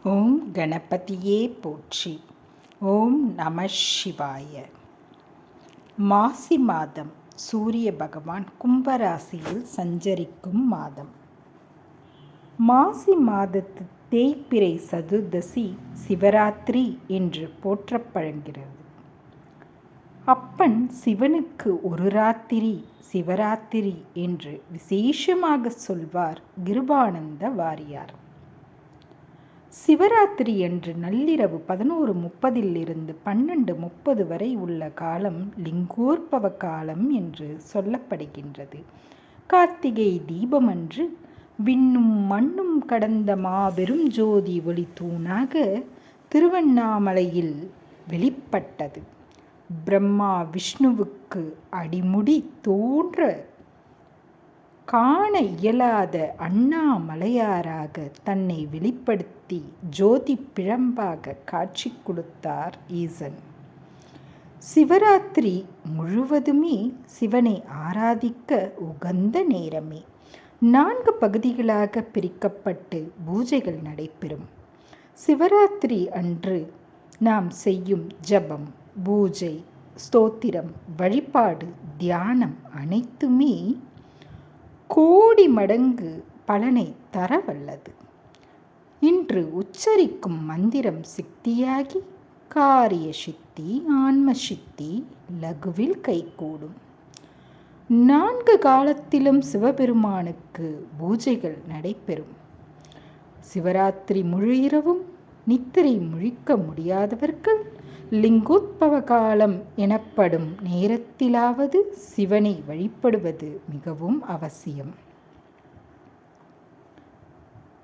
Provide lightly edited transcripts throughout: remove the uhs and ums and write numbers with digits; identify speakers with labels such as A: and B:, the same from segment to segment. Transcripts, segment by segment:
A: ஓம் கணபதியே போற்றி. ஓம் நம சிவாய. மாசி மாதம் சூரிய பகவான் கும்பராசியில் சஞ்சரிக்கும் மாதம். மாசி மாதத்து தேய்பிறை சதுர்தசி சிவராத்திரி என்று போற்றப்படுகிறது. அப்பன் சிவனுக்கு ஒரு ராத்திரி சிவராத்திரி என்று விசேஷமாக சொல்வார் கிருபானந்த வாரியார். சிவராத்திரி என்று நள்ளிரவு 11:30 12:30 வரை உள்ள காலம் லிங்கோற்பவ காலம் என்று சொல்லப்படுகின்றது. கார்த்திகை தீபமன்று விண்ணும் மண்ணும் கடந்த மாபெரும் ஜோதி ஒளி தூணாக திருவண்ணாமலையில் வெளிப்பட்டது. பிரம்மா விஷ்ணுவுக்கு அடிமுடி தோன்ற காண இயலாத அண்ணாமலையாராக தன்னை வெளிப்படுத்தி ஜோதி பிழம்பாக காட்சி கொடுத்தார் ஈசன். சிவராத்திரி முழுவதுமே சிவனை ஆராதிக்க உகந்த நேரமே. 4 பகுதிகளாக பிரிக்கப்பட்டு பூஜைகள் நடைபெறும். சிவராத்திரி அன்று நாம் செய்யும் ஜபம், பூஜை, ஸ்தோத்திரம், வழிபாடு, தியானம் அனைத்துமே கோடி மடங்கு பலனை தரவல்லது. இன்று உச்சரிக்கும் மந்திரம் சித்தியாகி காரிய சித்தி, ஆன்ம சித்தி லகுவில் கைகூடும். 4 காலத்திலும் சிவபெருமானுக்கு பூஜைகள் நடைபெறும். சிவராத்திரி முழு இரவும் நித்திரை முழிக்க முடியாதவர்கள் லிங்கோத்பவ காலம் எனப்படும் நேரத்திலாவது சிவனை வழிபடுவது மிகவும் அவசியம்.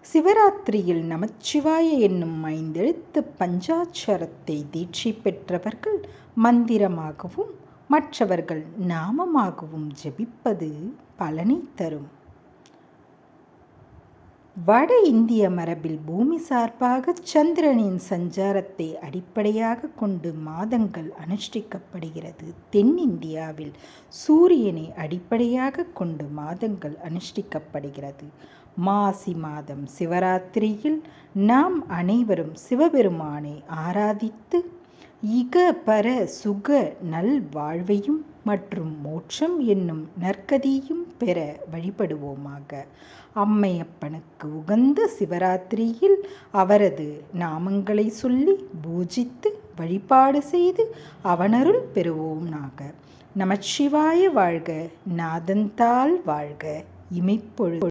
A: சிவராத்திரியில் நமச்சிவாய என்னும் 5 எழுத்து பஞ்சாட்சரத்தை தீட்சை பெற்றவர்கள் மந்திரமாகவும் மற்றவர்கள் நாமமாகவும் ஜபிப்பது பலனை தரும். வட இந்திய மரபில் பூமி சார்பாக சந்திரனின் சஞ்சாரத்தை அடிப்படையாக கொண்டு மாதங்கள் அனுஷ்டிக்கப்படுகிறது. தென்னிந்தியாவில் சூரியனை அடிப்படையாக கொண்டு மாதங்கள் அனுஷ்டிக்கப்படுகிறது. மாசி மாதம் சிவராத்திரியில் நாம் அனைவரும் சிவபெருமானை ஆராதித்து இக பர சுக நல் வாழ்வையும் மற்றும் மோட்சம் என்னும் நற்கதியும் பெற வழிபடுவோமாக. அம்மையப்பனுக்கு உகந்த சிவராத்திரியில் அவரது நாமங்களை சொல்லி பூஜித்து வழிபாடு செய்து அவனருள் பெறுவோமாக. நமச்சிவாய வாழ்க, நாதந்தாள் வாழ்க. இமைப்பொழுது